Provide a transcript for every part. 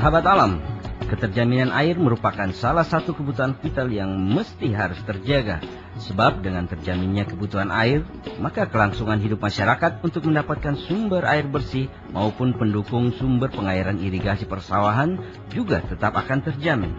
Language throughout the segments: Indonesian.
Sahabat alam, keterjaminan air merupakan salah satu kebutuhan vital yang mesti harus terjaga. Sebab dengan terjaminnya kebutuhan air, maka kelangsungan hidup masyarakat untuk mendapatkan sumber air bersih maupun pendukung sumber pengairan irigasi persawahan juga tetap akan terjamin.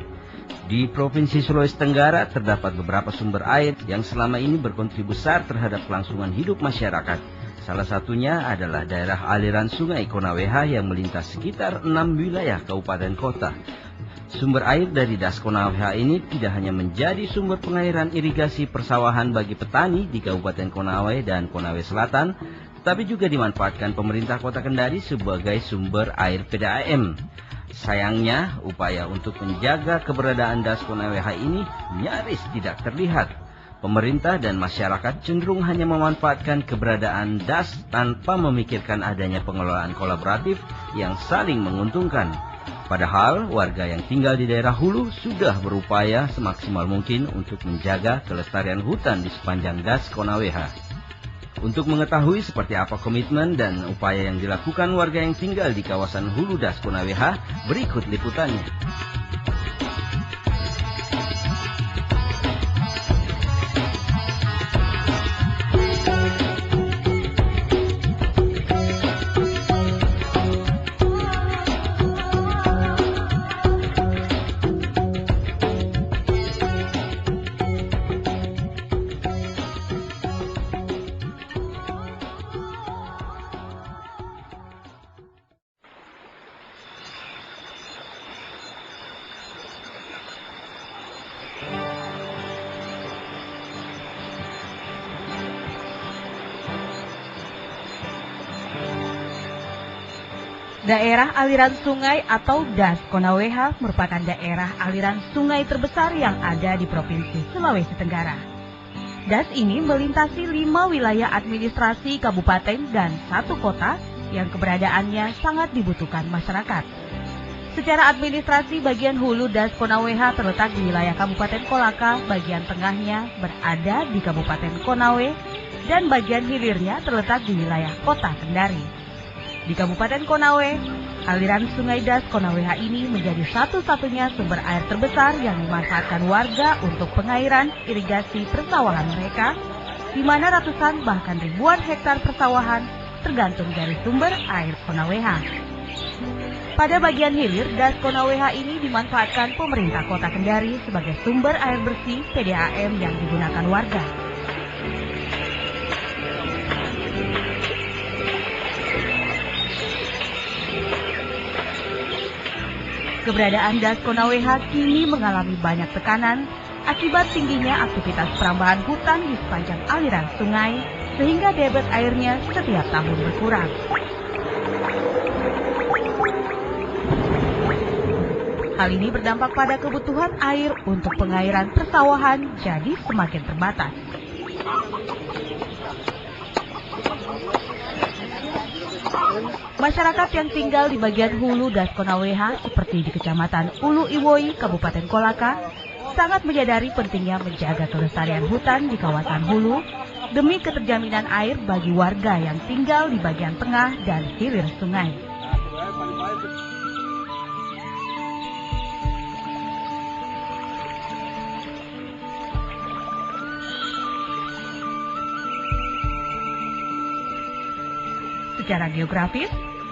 Di Provinsi Sulawesi Tenggara terdapat beberapa sumber air yang selama ini berkontribusi besar terhadap kelangsungan hidup masyarakat. Salah satunya adalah daerah aliran Sungai Konaweha yang melintas sekitar 6 wilayah kabupaten kota. Sumber air dari Das Konaweha ini tidak hanya menjadi sumber pengairan irigasi persawahan bagi petani di Kabupaten Konawe dan Konawe Selatan, tetapi juga dimanfaatkan pemerintah Kota Kendari sebagai sumber air PDAM. Sayangnya, upaya untuk menjaga keberadaan Das Konaweha ini nyaris tidak terlihat. Pemerintah dan masyarakat cenderung hanya memanfaatkan keberadaan das tanpa memikirkan adanya pengelolaan kolaboratif yang saling menguntungkan. Padahal warga yang tinggal di daerah hulu sudah berupaya semaksimal mungkin untuk menjaga kelestarian hutan di sepanjang Das Konaweha. Untuk mengetahui seperti apa komitmen dan upaya yang dilakukan warga yang tinggal di kawasan hulu Das Konaweha, berikut liputannya. Daerah aliran sungai atau Das Konaweha merupakan daerah aliran sungai terbesar yang ada di Provinsi Sulawesi Tenggara. Das ini melintasi 5 wilayah administrasi kabupaten dan 1 kota yang keberadaannya sangat dibutuhkan masyarakat. Secara administrasi, bagian hulu Das Konaweha terletak di wilayah Kabupaten Kolaka, bagian tengahnya berada di Kabupaten Konawe, dan bagian hilirnya terletak di wilayah Kota Kendari. Di Kabupaten Konawe, aliran sungai Das Konaweha ini menjadi satu-satunya sumber air terbesar yang dimanfaatkan warga untuk pengairan irigasi persawahan mereka, di mana ratusan bahkan ribuan hektar persawahan tergantung dari sumber air Konaweha. Pada bagian hilir, Das Konaweha ini dimanfaatkan pemerintah Kota Kendari sebagai sumber air bersih PDAM yang digunakan warga. Keberadaan Das Konaweha kini mengalami banyak tekanan akibat tingginya aktivitas perambahan hutan di sepanjang aliran sungai, sehingga debit airnya setiap tahun berkurang. Hal ini berdampak pada kebutuhan air untuk pengairan persawahan jadi semakin terbatas. Masyarakat yang tinggal di bagian hulu Das Konaweha seperti di Kecamatan Ulu Iwoi, Kabupaten Kolaka, sangat menyadari pentingnya menjaga kelestarian hutan di kawasan hulu demi keterjaminan air bagi warga yang tinggal di bagian tengah dan hilir sungai. Secara geografis,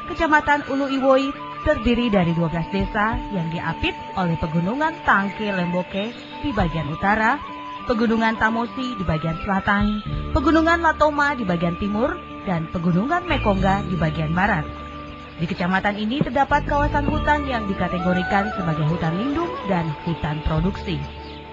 Kecamatan Ulu Iwoi terdiri dari 12 desa yang diapit oleh Pegunungan Tangke Lemboke di bagian utara, Pegunungan Tamosi di bagian selatan, Pegunungan Latoma di bagian timur, dan Pegunungan Mekongga di bagian barat. Di kecamatan ini terdapat kawasan hutan yang dikategorikan sebagai hutan lindung dan hutan produksi.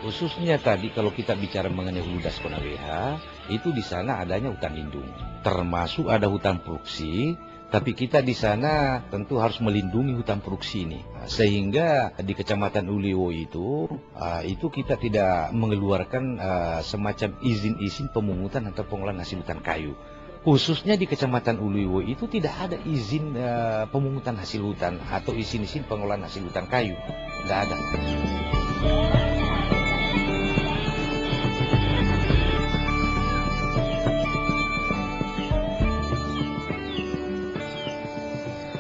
Khususnya tadi kalau kita bicara mengenai hulu Das Konaweha, itu di sana adanya hutan lindung. Termasuk ada hutan produksi, tapi kita di sana tentu harus melindungi hutan produksi ini. Sehingga di Kecamatan Uliwo itu kita tidak mengeluarkan semacam izin-izin pemungutan atau pengolahan hasil hutan kayu. Khususnya di Kecamatan Uliwo itu tidak ada izin pemungutan hasil hutan atau izin-izin pengolahan hasil hutan kayu. Tidak ada.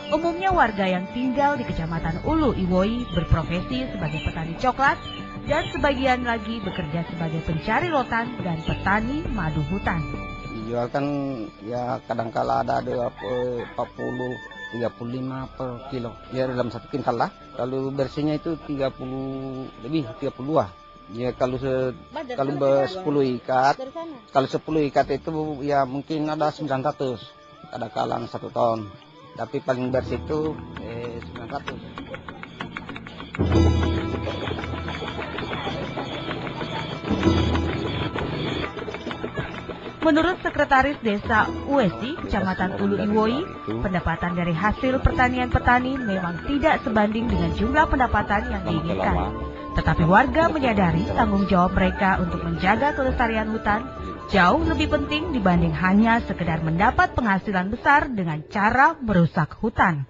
Umumnya warga yang tinggal di Kecamatan Ulu Iwoi berprofesi sebagai petani coklat dan sebagian lagi bekerja sebagai pencari rotan dan petani madu hutan. Dijual kan ya kadangkala ada 40, 35 per kilo. Ya dalam satu kintal lah. Kalau bersihnya itu 30 lebih 30 lah. Ya kalau 10 ikat, kalau 10 ikat itu ya mungkin ada 900. Kadangkala 1 ton. Tapi paling bersih itu 900. Menurut Sekretaris Desa Uesi, Kecamatan Ulu Iwoi, pendapatan dari hasil pertanian petani memang tidak sebanding dengan jumlah pendapatan yang diinginkan. Tetapi warga menyadari tanggung jawab mereka untuk menjaga kelestarian hutan jauh lebih penting dibanding hanya sekedar mendapat penghasilan besar dengan cara merusak hutan.